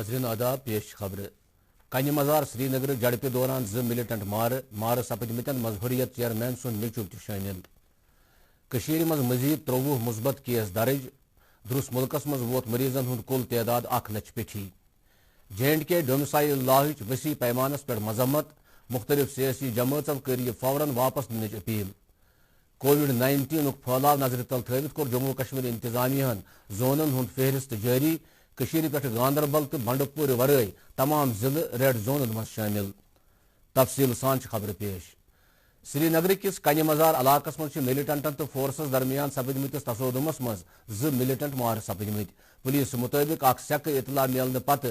नाजरीन आदाब पेश खबर कन्य मजार श्रीनगर झड़प दौरान ज मिलिटेंट मार सपदमत मजहूरियत चेयरमैन सुन निचुव शामिल मजीद 23 मुस्बत केस दर्ज दुरुस मुल्कस मज वोत मरीजन हुंद कुल तादाद 1 लक्ष पेठी J&K डोमिसाइल लॉच वसी पैमानस पे मजम्मत मुख्तलिफ सियासी जमातों कर यह फौरन वापस दिन अपील कोविड-19 फैलाव नजर तल थवित कोर जम्मू कश्मीर इंतजामिया जोनन हुंद फहरिस्त जारी पे गांदरबल तो बंडपुर वरई तमाम जिले रेड जोन मज शामिल तफसील सान खबर पेश श्रीनगर किस कन्य मजार इलाकस मज मिलिटेंटन तो फोर्सस दरमियान सपदमतिस तसोदुमस मज ज मिलिटेंट मार सपदमत पुलिस मुताबिक सेक इतला मिलने पत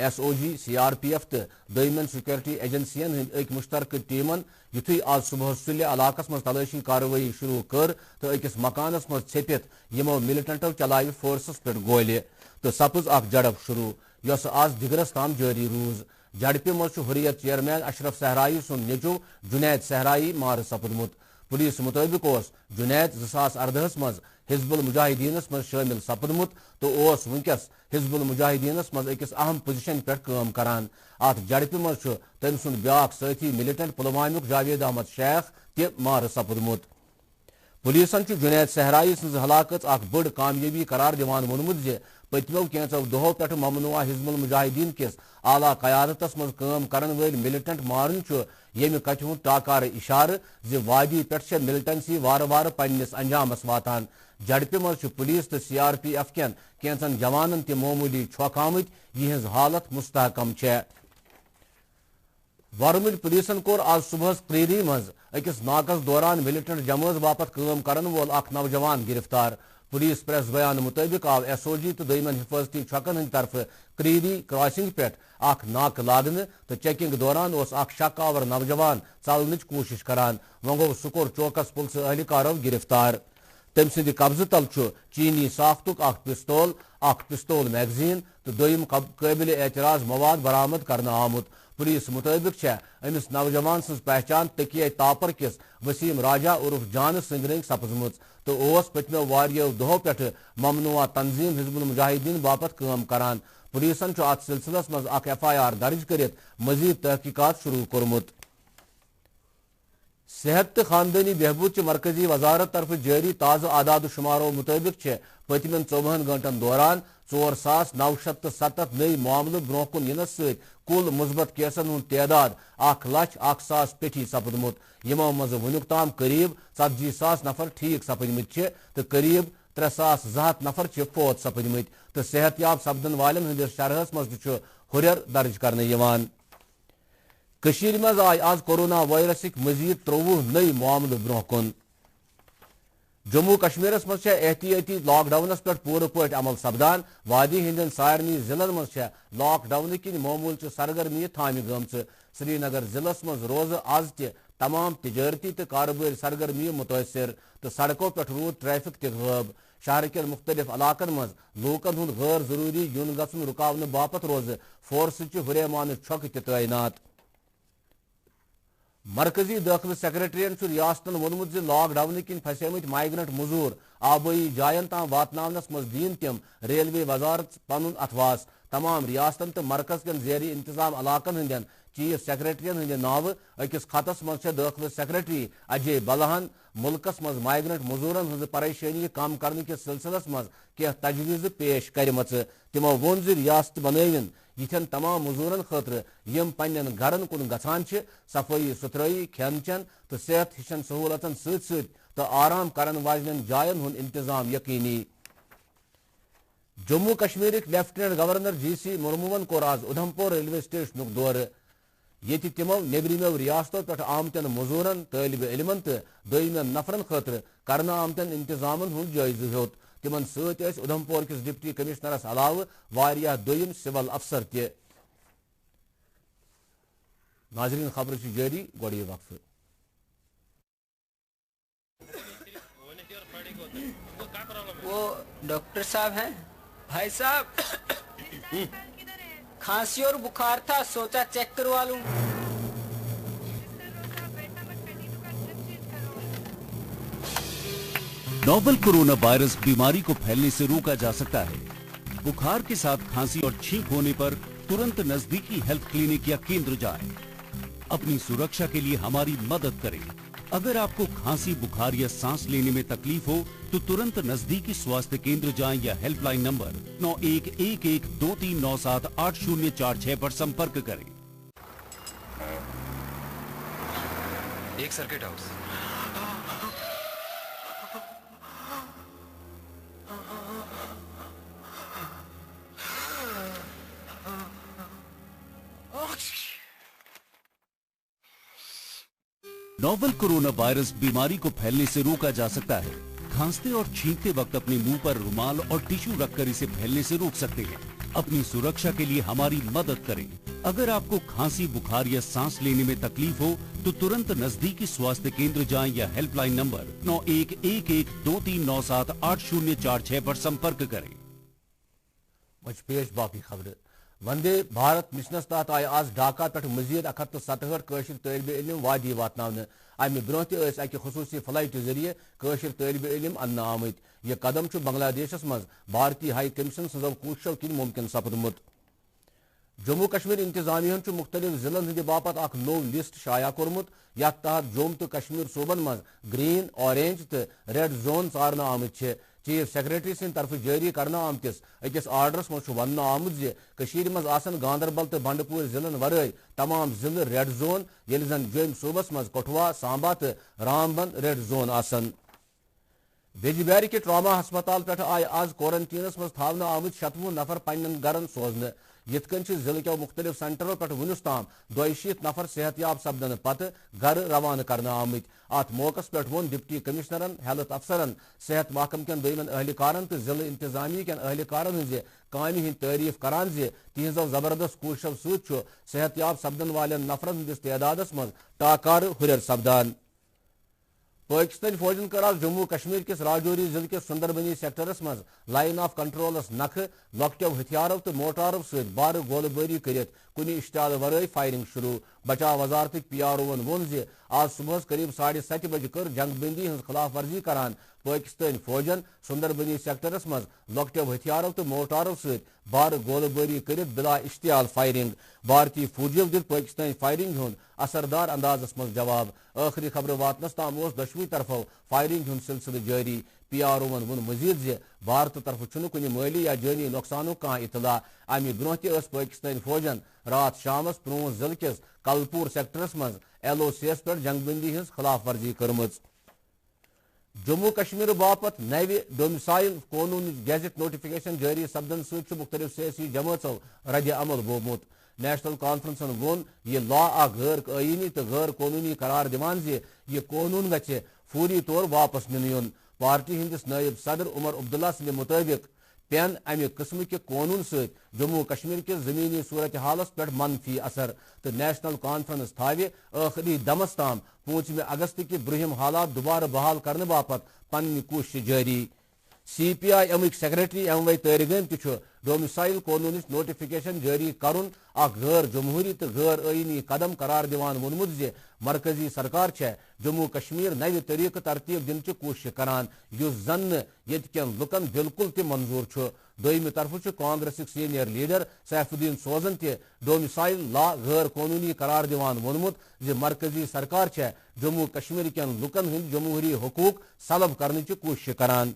SOG CRPF तो दमन सिक्योरिटी एजेंसियन हंद मुश्तरक टीमन युथु आज सुबह सुल्य इलाकस मज तलाशी कार्रवाई शुरू कर तो अकिस मकानस मज छपित यमो मिलिटेंटो चलाव फोर्सस पे गोली तो सपज झड़प शुरू यस आज दिगरस ताम जारी रूज झड़प मज हुर्रियत चेयरमैन अशरफ सहराई सुन निचु जुनैद सहराई मार सपदमुत पुलिस मुताबिक जुनैद 2018 मज हिजबुल मुजाहिदीनस मज शामिल सपदमुत तो वनकस हिजबुल मुजाहिदीनस मज अकिस अहम पोजिशन पे काम करान अत झड़प मज तम सुन ब्याक साथी मिलिटेंट पुलवामुक जावेद अहमद शेख ते मार सपदमुत पुलिसन जुनैद सहराई सज हलाकत बड़ कामयाबी करार दिवान वोनमुत जे पतमो कैंचो दोहों पे ममनुआ हिजबुल मुजाहिदीन किस आला कयादतस मज काम करन वल मिलिटेंट मारन यम कथ हुंद टाकार इशार जे वादी पे मिलिटेंसी वार वार पन्निस अंजामस वातान झड़प मज पुलिस तो CRPF कन कैंचन जवानन ते मामूली छौक आमत यहज हालत मुस्तहकम छे वरमुल पुलिसन कोर आज सुबह क्रीरी मज अकिस नाकस दौरान मिलिटेंट जमात बापत काम करन वोल नौजवान गिरफ्तार पुलिस प्रेस बयान मुताबिक आव SOG तो दमन हिफाजती छकन हंद तरफ क्रीरी क्रॉसिंग पे नाक लादन तो चेकिंग दौरान शकावर नौजवान चलनच कोशिश करान वो गो सुकोर चौकस पुलिस एहलकारों गिरफ्तार तम सद कब्ज तल चीनी साख्तुक पिस्तौल मैगजीन तो दोम काबिल एतराज मवाद बरामद करना आमुत पुलिस मुताबिक अमिस नौजवान सज पहचान तकिया तापर किस वसीम राजा उर्फ जान संगरंग सपजमुत तो पतमो वारियो दोहों पे ममनुआ तंजीम हिजबुल मुजाहिदीन बापत काम करान पुलिसन अत सिलसिलस मज FIR दर्ज कर मजीद तहकीकात शुरू कोरमुत सेहत तो खानदानी बहबूद मरकजी वजारत तरफ जारी ताज़ा आदाद शुमारों मुताबिक पतमन 24 घंटन दौरान 4,970 नई मामलों ब्रोह कुन यनस कुल मुस्बत केसन हुंद तादाद 1,01,000 पेठी सपदमुत यमो मज वनुक ताम करीब 40,000 नफर ठीक सपदमत तो करीब 3,200 नफर फौत सपदमत तो सेहतयाब सपदन वालन हंदिस शरहस मज हुर्र दर्ज करने कशीर मज आय आज कोरोना वायरसिक मजीद 23 नई मामले ब्रोह कुन जम्मू कश्मीर मज एहतियाती लॉकडाउनस पे पूरे पट अमल सपदान वादी हिंदन सारनी जिलन मज लॉकडाउन किन मामूल सरगर्मी थाम गम श्रीनगर जिलस मज रोज आज तमाम तिजारती तो कारोबारी सरगर्मी मुतासर तो सड़कों पे रूद ट्रैफिक तब शहर के मुख्तलिफ इलाकन मज लूकन हुंद गैर जरूरी युन गन रुकावन बापत रोज फोर्स हुरेमान छक तैनात मरकजी दाखिल सेक्रेटरियन रियासतन वोनमुत लॉकडाउन किन फसेमत माइग्रेंट मजूर आबाई जायन ताम वातनावनस मज दीन तम रेलवे वजारत पनुन अथवास तमाम रियासतन तो मरकज कन जेरी इंतजाम इलाकन हंदन चीफ सेक्रेटरियन हंद नाव अकिस खतस मज दाखिल सेक्रेटरी अजय बलहन मुल्कस मज माइग्रेंट मजूरन हज परेशानी कम करने के सिलसिलस मज कह तजवीज पेश करमच तमो वोन रियासत बनविन यिथन तमाम मजूरन खतर यम पन्न गरन कुन गछान सफाई सुथराई खेन चन तो सेहत हिशन सहूलतन सत तो आराम करन वाजन जायन हुन इंतजाम यकीनी Jammu Kashmir lieutenant governor GC मुर्मुवन कोर आज उधमपुर रेलवे स्टेशन दौर ये तमो नेबरिमो रियासतों पे आमतन मजूरन तालिब इलमन तो दोम नफरन खतर कर आमतन इंतजामन हुंद जायजा हेत तिमन सत उधमपुर किस डिप्टी कमिश्नरस अलाव वारिया दोयम सिविल अफसर ते नाजरीन खबर जारी गोड़े वक्फ वो डॉक्टर साहब हैं भाई साहब खांसी और बुखार था सोचा चेक करवा लूं नोवल कोरोना वायरस बीमारी को फैलने से रोका जा सकता है। बुखार के साथ खांसी और छींक होने पर तुरंत नजदीकी हेल्थ क्लिनिक या केंद्र जाएं। अपनी सुरक्षा के लिए हमारी मदद करें। अगर आपको खांसी, बुखार या सांस लेने में तकलीफ हो तो तुरंत नजदीकी स्वास्थ्य केंद्र जाएं या हेल्पलाइन नंबर 911123978046 पर संपर्क करें। एक circuit house. Novel corona virus बीमारी को फैलने से रोका जा सकता है। खांसते और छींकते वक्त अपने मुंह पर रुमाल और टिश्यू रखकर इसे फैलने से रोक सकते हैं। अपनी सुरक्षा के लिए हमारी मदद करें। अगर आपको खांसी, बुखार या सांस लेने में तकलीफ हो तो तुरंत नजदीकी स्वास्थ्य केंद्र जाएं या हेल्पलाइन नंबर 911123978046 पर संपर्क करें। मुझ पेश बाकी खबर। वंदे भारत मिशनस तहत आय आज ढाका पे मजीद 167 कशिर तलब इलम वादी वातन। अमि ब्रोह अकि खसूसी फ्लाइट जरिए कशिर तलब इलम अन्न आमत। यह कदम बांग्लादेशस मज भारतीय हाई कमीशन सजो कोशिशों किन मुमकिन सपदमुत। जम्मू कश्मीर इंतजामिया मुख्तलिफ जिलन हंद बापत नो लिस्ट शाया कोर्मुत यथ तहत जम्मू तो कश्मीर सूबन मज ग्रीन, ऑरेंज तो रेड जोन सारन आमत। चीफ सेक्रेटरी सिंद तरफ जारी करना आमतिस अकिस आर्डरस मज वन आमुत जे मज आसन गांदरबल तो बंडपुर जिलन वरय तमाम जिले रेड जोन येल जन जोम सूबस मज कठुआ, सांबा तो रामबन रेड जोन आसन। बेजबियारी के ट्रामा हस्पताल पे आय आज क्वारंटीनस मज थावना आमुत 90 नफर पन्न गरन सोजन। यथ कन जिले के मुख्तलिफ सेंटरों पे वुनस ताम 62 नफर सेहतयाब सपदन पत घर रवाना करना आमत। अत मौकस पे वोन डिप्टी कमिश्नरन, हेल्थ अफसरन, सेहत महकम के दोयमन अहलकारन तो जिले इंतजामिया के अहलकारन हज कामि हंद तारीफ करान जे तिहजो जबरदस्त कोशिशों सत सेहतयाब सपदन वाले नफरन हंदिस तदादस मज टाकार हुरर सपदान। पाकिस्तानी फौजन कर आज जम्मू कश्मीर किस राजौरी जिले के सुंदरबनी सेक्टरस मज लाइन ऑफ कंट्रोलस नख लॉकटो हथियारों तो मोटारों सत बार गोलबारी कर कुन इश्ताल वरय फायरिंग शुरू। बचाव वजारत PROन वोन जे आज सुबह करीब 7:30 बजे कर जंगबंदी हज खिलाफ वर्जी करान पाकिस्तानी फौजन सुंदरबनी सेक्टरस मज लॉकटो हथियारों तो मोटारों सत बार गोलबारी कर बिला इश्तियाल फायरिंग। भारतीय फौजियों दित पाकिस्तानी फायरिंग हूं असरदार अंदाजस मज जवाब। आखिरी खबर वातनस ताम दशवी तरफों फायरिंग हूं सिलसिल जारी। PROन वोन मजीद जे भारत तरफ कुछ माली या जानी नुकसान कह इतला। अमि ब्रोह पाकिस्तानी फौजन रात शामस पुंछ जिले किस कलपुर सेक्टरस मज LOCs पे जंगबंदी हज खिलाफ वर्जी कर्म। जम्मू कश्मीर बापत नव डोमिसाइल कानून गैजेट नोटिफिकेशन जारी सपदन सत मुख्तलिफ सियासी जमातों रद्द अमल बोमुत। नेशनल कॉन्फ्रेंसन वोन यह लॉ गैर आईनी तो गैर कानूनी करार दिवान जे यह कानून गछ फौरी तौर वापस निन युन। पार्टी हंदिस नायब सदर उमर अब्दुल्ला सद मुताबिक पेन अमि किस्म के कानून सत जम्मू कश्मीर के जमीनी सूरत हालस पे मनफी असर तो नेशनल कॉन्फ्रेंस थावे आखिरी दमस ताम 5 अगस्त के ब्रहम हालात दोबारा बहाल करने बापत पन्नी कोशिश जारी। CPI सेक्रेटरी MY तारिगम डोमिसाइल कानून नोटिफिकेशन जारी करुन गैर जमहूरी तो गैर आईनी कदम करार दिवान वोनमुत जे मरकजी सरकार जम्मू कश्मीर नव तरीक तरतीब दिन कोशिश करान युस जन यन लुकन बिल्कुल त मंजूर। दोयम तरफ कांग्रेस सीनियर लीडर सैफुद्दीन सोजन त डोमिसाइल लॉ गैर कानूनी करार दिवान वोनमुत जे मरकजी सरकार जम्मू कश्मीर के लुकन हंद जमहूरी हकूक सलब करने कोशिश करान।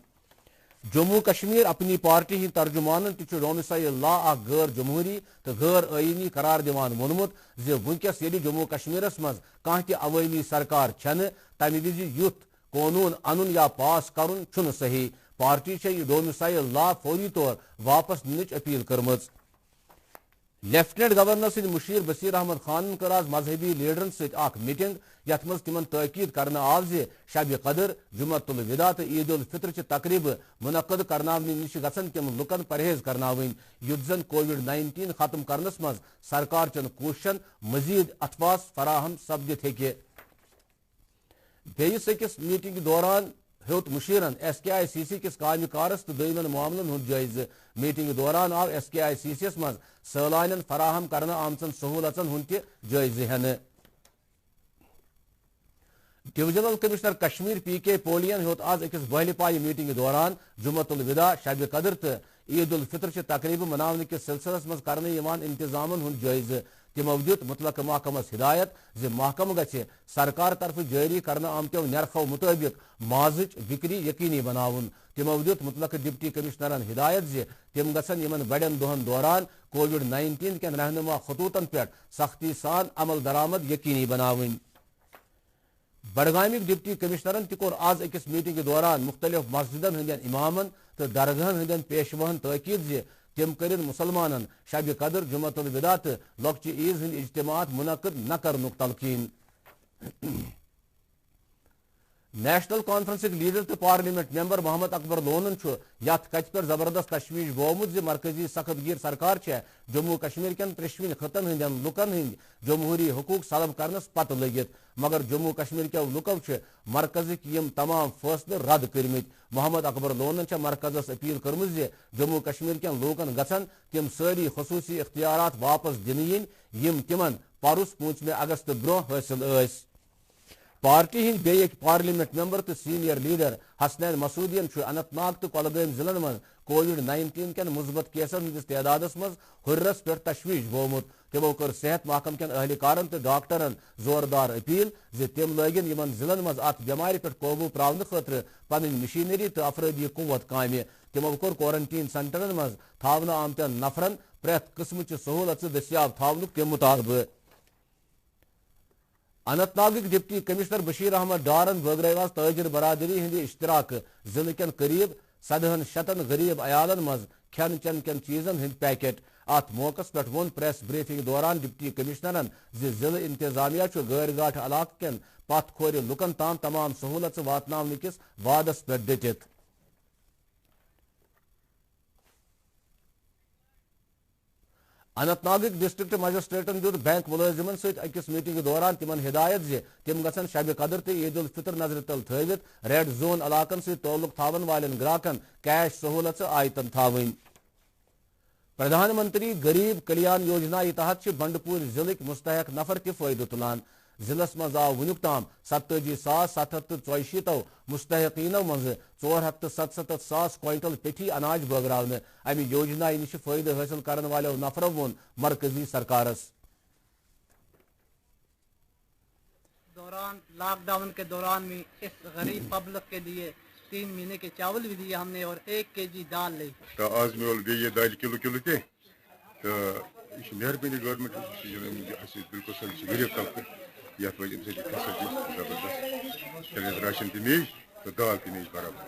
जम्मू कश्मीर अपनी पार्टी हिंद तर्जुमान डोमिसाइल लॉ गैर जमहूरी तो गैर आईनी करार दिवान वोनमुत जे वुनकस यदि जम्मू कश्मीरस मज कह अवामी सरकार तमि विज युथ कानून अनुन या पास करुन छुन सही। पार्टी डोमिसाइल लॉ फौरी तौर वापस निच अपील कर्म। लेफ्टिनेंट गवर्नर सद मुशीर बशीर अहमद खान कर आज मजहबी लीडरन सत मीटिंग यथ मज तिमन ताकीद करना आव जे शब कदर, जुमतुल विदा तो ईद उल फितर तकरीब मुनक़द करनावनी निश गसन तम लुकन परहेज करनावनी युथ जन कोविड-19 खत्म करनस मज सरकार चन कोशिशन मजीद अथवास फराहम सपदित हेके। बेयिस अकिस मीटिंग दौरान हेत मुशीरन SKICC किस कामकारस तो दोयमन मामलन हुंद जायज। मीटिंग दौरान आव SKICC मज सैलानियन फराहम करना आमचन सहूलतन हुंद जायज हेन। डिविजनल कमिश्नर कश्मीर PK पोलियन हेत आज अकिस बहल पाई मीटिंग दौरान जुमतुल विदा, शब कदर तो ईद उल फितर तकरीब मनाने के सिलसिलस मज करने इंतजामन हुंद जायज़ तमो दित मुतलक महकमस हिदायत ज महकम गछे सरकार तरफ जारी करने आमत्यो नरखो मुताबिक माजिच बिक्री यकीनी बनाउन तमो दित मुतलक डिप्टी कमिश्नरन हिदायत ज तम गसन यमन बड़न दोहन दौरान कोविड-19 के रहनुमा खतूतन पे सख्ती सान अमल दरामद यकीनी बनाउन। बडगामिक डिप्टी कमिश्नरन तोर आज अकिस मीटिंग के दौरान मुख्तलिफ मस्जिदन हंदन इमामन तो दरगाहन हंदन पेशवहन तकीद ज तम करिन मुसलमानन शब कदर जुमतुल विदा तो लॉकची ईद हंद इज्तिमात मुनक़िद न करनुक तलकीन। नेशनल कॉन्फ्रेंस लीडर तो पार्लियामेंट मेंबर मोहम्मद अकबर लोनन यथ कथ पर जबरदस्त तशवीश बोमुत ज मरकजी सख्तगीर सरकार जम्मू कश्मीर कन त्रिशविन खतन हंदन लुकन हंद जमहूरी हकूक सलब करनस पत लगित मगर जम्मू कश्मीर के लुको मरकजिक यम तमाम फैसले रद्द कर्मित। मोहम्मद अकबर लोनन मरकजस अपील कर्मज ज जम्मू कश्मीर के लोकन गसन तम सारी खसूसी इख्तियारात वापस दिन यम तिमन परस 5 अगस्त ब्रो हासिल ऐस। पार्टी हिंद बे पार्लियामेंट मेंबर तो सीनियर लीडर हसनैन मसूदियन अनंतनाग तो कोलगाम जिलन में कोविड-19 के मुस्बत केसन हंदिस तदादस मज हुर्रस पे तशवीश बोमुत तमो कर सेहत महकम के अहलकारन तो डॉक्टरन जोरदार अपील ज तम लगन यमन जिलन मज अत बेमारी पे काबू प्रावन खतर पन मशीनरी तो अफरदी कुव्वत कामे तमो कोर क्वारंटीन सेंटरन मज थावन आमतन नफरन प्रेत किस्म सहूलत दस्याब थावनुक तम मुताबिक। अनंतनाग डिप्टी कमिश्नर बशीर अहमद डारन बगरवास ताजिर बरादरी हंद इश्तराक जिले कन करीब 700 गरीब अयालन मज खन चन कन चीजन हंद पैकेट अत मौकस पे वोन प्रेस ब्रीफिंग दौरान डिप्टी कमिश्नरन जिले इंतजामिया गैर गाठ इलाक कन पथ खोर लुकन ताम तमाम सहूलत वातन किस वादस पे डटित। अनंतनाग डिस्ट्रिक्ट मजिस्ट्रेटन दुत बैंक मुलाजिमन सहित अकिस मीटिंग के दौरान तिमन हिदायत ज तिम गसन शब कदर तो ईद उल फितर नजर तल थवित रेड जोन इलाकन सहित ताल्लुक थावन वालन ग्राहकन कैश सहूलत आयतन थावन। प्रधानमंत्री गरीब कल्याण योजना तहत बंडपुर जिले मुस्तहक नफर ति फायदे तुलान। जिलस मज आव वुनुक ताम 87,784 मुस्तहकीनों मज 477,000 क्विंटल पेठी अनाज बगरावन। अमि योजना नश फायदे हासिल करने वाले नफरों वोन मरकजी सरकारस। दौरान लॉकडाउन के दौरान में इस गरीब पब्लिक के लिए 3 महीने के चावल भी दिए हमने और 1 केजी दाल ली। तो आज में ये दाल किलो ते तो मेहरबानी गवर्नमेंट बिल्कुल गरीब तबके यथ जबरदस्त राशन तमेज तो दाल तमेज बराबर।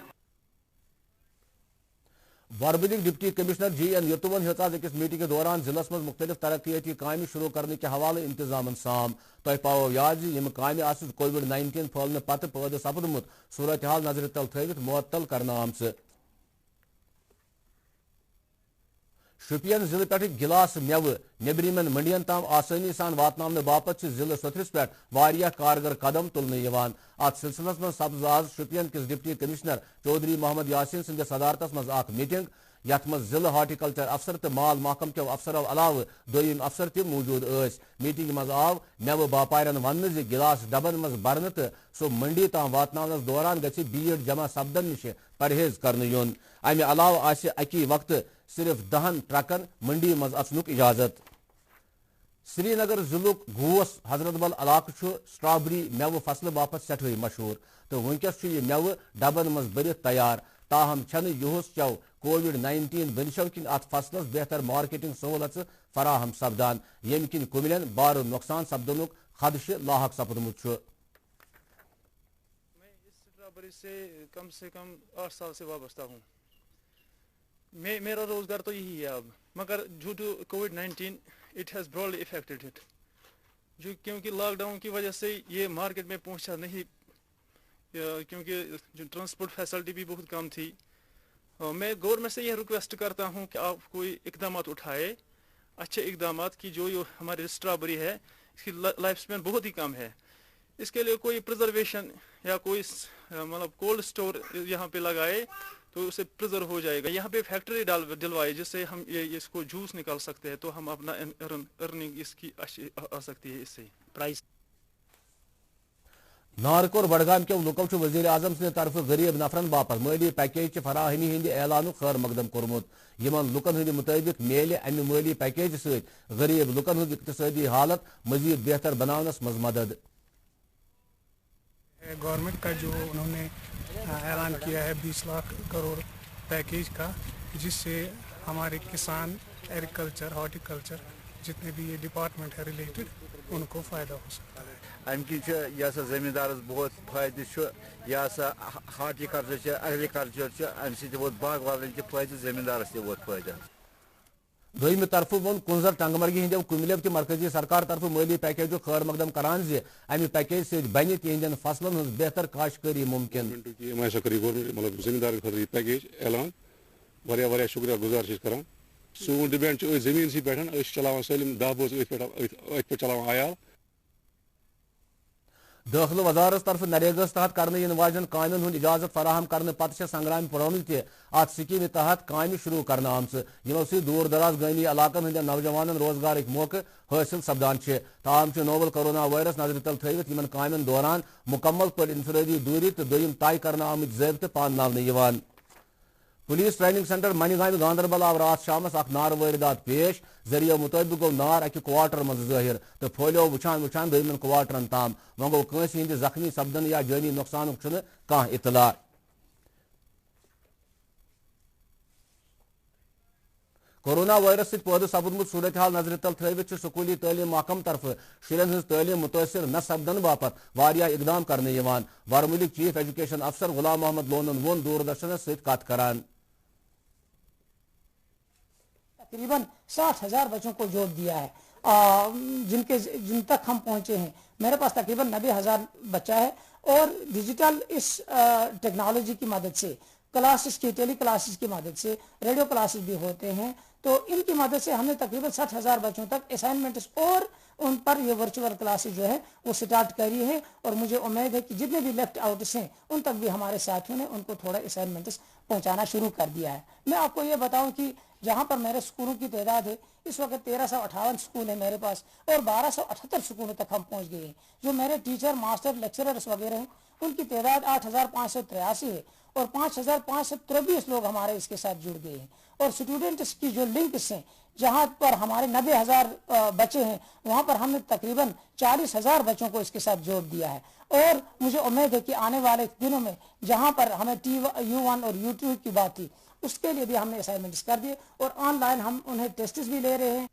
बरबदिक डिप्टी कमिश्नर जी.एन. यतुवन हेत आज अकिस मीटिंग के दौरान जिलस मज मुख्तलिफ तरक्याती काम शुरू करने के हवाले इंतजाम साम तह पाओ याद यम काम कोविड-19 फैलने पत पैदा सपदमुत सूरत हाल नजर तल थवित मुअत्तल करना आमच। शुपियन जिले पे गिलास मेव नेबरिमन मंडियन ताम आसानी सान वातनाने बापत जिले सथरिस पे कारगर कदम तुलने अत सिलसिलस में सब्ज आज शुपियन किस डिप्टी कमिश्नर चौधरी मोहम्मद यासीन सिंह सदारतस मज मीटिंग यथ मज जिले हार्टिकल्चर अफसर तो माल महकम के अफसरों अलाव दोयम अफसर तक मौजूद मीटिंग मज आव मेव बापारन वन गिलास डबन मज भरन तो सो मंडी ताम वातनानस दौरान गि भीड़ जमा सपदन निश परहेज कर योन। अमे अलाव अकी वक्त सिर्फ 10 ट्रकन मंडी मज अचनुक इजाजत। श्रीनगर जिलुक घोस हजरतबल इलाक स्ट्रॉबेरी मेव फसल बापत सठे मशहूर तो वनकस यह मेव डबन मज भरित तैयार ताहम युस चौ कोविड-19 बनशो किन अत फसलस बेहतर मार्केटिंग सहूलत फराहम सपदान यम किन कुमिलन बार नुकसान सपदनुक खदश लाक सपदमुत। मैं इस स्ट्रॉबेरी से कम 8 साल से वाबस्ता हूँ। मेरा रोजगार तो यही है अब, मगर ड्यू टू कोविड-19 it has broadly affected it जो क्योंकि लॉकडाउन की वजह से ये मार्केट में पहुंचा नहीं क्योंकि जो ट्रांसपोर्ट फैसिलिटी भी बहुत कम थी। मैं गवर्नमेंट से यह रिक्वेस्ट करता हूं कि आप कोई इकदाम उठाए, अच्छे इकदाम की जो हमारी स्ट्रॉबेरी है इसकी लाइफ स्पैन बहुत ही कम है। इसके लिए कोई प्रिजर्वेशन या कोई मतलब कोल्ड स्टोर यहाँ पे लगाए तो उसे प्रिजर्व हो जाएगा। यहाँ पे फैक्ट्री डलवाए जिससे हम इसको जूस निकाल सकते हैं तो हम अपना अर्निंग इसकी अच्छी आ सकती है। इससे प्राइस नारकोर बडगाम के लुको वजीर आजम सद तरफ गरीब नफरन बापत माली पैकेज फराहमी हंद ऐलान खैर मकदम कोर्मुत यमन लुकन हंद मुताबिक मेल अमि माली पैकेज सद गरीब लुकन हंद इक्तसादी हालत मजीद बेहतर बनावनस मज मदद। गवर्नमेंट का जो उन्होंने ऐलान किया है 20 लाख करोड़ पैकेज का, जिससे हमारे किसान, एग्रीकल्चर, हॉर्टिकल्चर जितने भी ये डिपार्टमेंट है रिलेटेड उनको फ़ायदा हो सकता है। अमि जमींदार बहुत फायदे हार्टिकल्चर एग्रीकल्चर अम बाग वालन फायदे जमींदार फायदा। दोम तरफ वो कुंजर टंगमर्गी हंद कुमिलब मरकजी सरकार तरफ माली पैकेज खैर मकदम करान अमि पैकेज सद बन तिहंदन फसलन हज बेहतर काश्तकारी मुमकिन। मतलब जमींदार पैकेज ऐलान वारिया शुक्रिया गुजार करान। सोन डिपेंड जमीन सी पे चलान सलम दह बोझ पे चलान आयाल। दाखिल वजारत तरफ नरेगस तहत करने वाजन कामन हूं इजाजत फराहम करने पत संग्राम पुरान अत स्कीम तहत काम शुरू करने आमच यमो सद दूर दराज गामी इलाकन हंद नौजवान रोजगार मौके हासिल सपदान ताम नोवल कोरोना वायरस नजर तल थवित इन कामन दौरान मुकम्मल पर इनफरादी दूरी तो दोम तय करने आमत ज़ाब्ते पालनावन। पुलिस ट्रेनिंग सेंटर मनिगाम गांदरबल आव रात शामस नार वारदात पेश। जरिया मुताबिक गो नार अकि क्वार्टर मज जाहिर तो फहलो वुचान वुचान दोन क्वार्टरन ताम वो गो कंस हंद जख्मी सपदन या जानी नुकसान कह इतला। कोरोना वायरस पैदा सपदमुत सूरत हाल नजर तल थवित स्कूली तालीम महकम तरफ शुरन हज तालीम मुतासर न सपदन बापत इकदाम करने वरमुलिक चीफ एजुकेशन अफसर गुलाम मोहम्मद लोनन वोन दूरदर्शन सत कत करान। तकरीबन 60,000 बच्चों को जॉब दिया है, जिन तक हम पहुंचे हैं। मेरे पास तकरीबन 90,000 बच्चा है और डिजिटल इस टेक्नोलॉजी की मदद से क्लासेस की, टेली क्लासेस की मदद से रेडियो क्लासेस भी होते हैं, तो इनकी मदद से हमने तकरीबन 60,000 बच्चों तक असाइनमेंट्स और उन पर ये वर्चुअल क्लासेस जो है वो स्टार्ट करी है। और मुझे उम्मीद है कि जितने भी लेफ्ट आउट्स हैं उन तक भी हमारे साथियों ने उनको थोड़ा असाइनमेंट्स पहुंचाना शुरू कर दिया है। मैं आपको ये बताऊं कि जहां पर मेरे स्कूलों की तादाद है इस वक्त 1358 स्कूल है मेरे पास और 1278 स्कूलों तक हम पहुंच गए हैं। जो मेरे टीचर, मास्टर, लेक्चरर्स वगैरह हैं उनकी तादाद 8,583 है और 5,523 लोग हमारे इसके साथ जुड़ गए हैं। और स्टूडेंट्स की जो लिंक्स हैं जहां पर हमारे 90,000 बच्चे हैं वहां पर हमने तकरीबन 40,000 बच्चों को इसके साथ जोड़ दिया है। और मुझे उम्मीद है कि आने वाले दिनों में जहां पर हमें U1 और U2 की बात थी उसके लिए भी हमने असाइनमेंट्स कर दिए और ऑनलाइन हम उन्हें टेस्ट्स भी ले रहे हैं।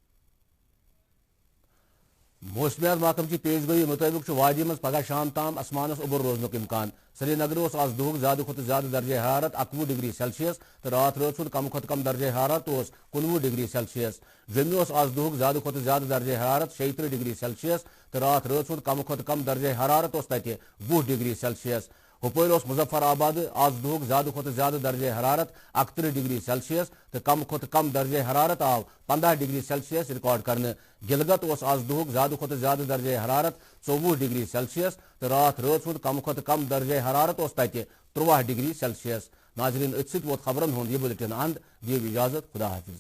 मौसमियात महकम की पेशगोई मुताबिक वादी मज पगह शाम ताम आसमानस उबर रोजन इम्कान। श्रीनगर आज दुह ज्यादा खुद ज्यादा दर्जे हरारत 21 डिग्री सेल्सियस तो रात रोज कम खुद कम दर्जे हरारत 19 डिग्री सेल्सियस। जम्मू आज दुह ज्यादा खुद ज्यादा दर्जे हरारत 36 डिग्री सेल्सियस तो रात रोज कम खुद कम दर्जे हरारत 20 डिग्री सेल्सियस। हुपैर मुजफ्फराबाद आज दुह ज्यादा खुद ज्यादा दर्जे हरारत 31 डिग्री सेल्सियस तो कम खुद कम दर्जे हरारत आव 15 डिग्री सेल्सियस रिकॉर्ड करने। गिलगत आज दुह ज्यादा खुद ज्यादा दर्जे हरारत 24 डिग्री सेल्सियस तो रात रोज कम खुद कम दर्जे हरारत 13 डिग्री सेल्सियस। नाजरीन वो खबरन हूं यह बुलेटिन अंद दियो इजाजत, खुदा हाफिज।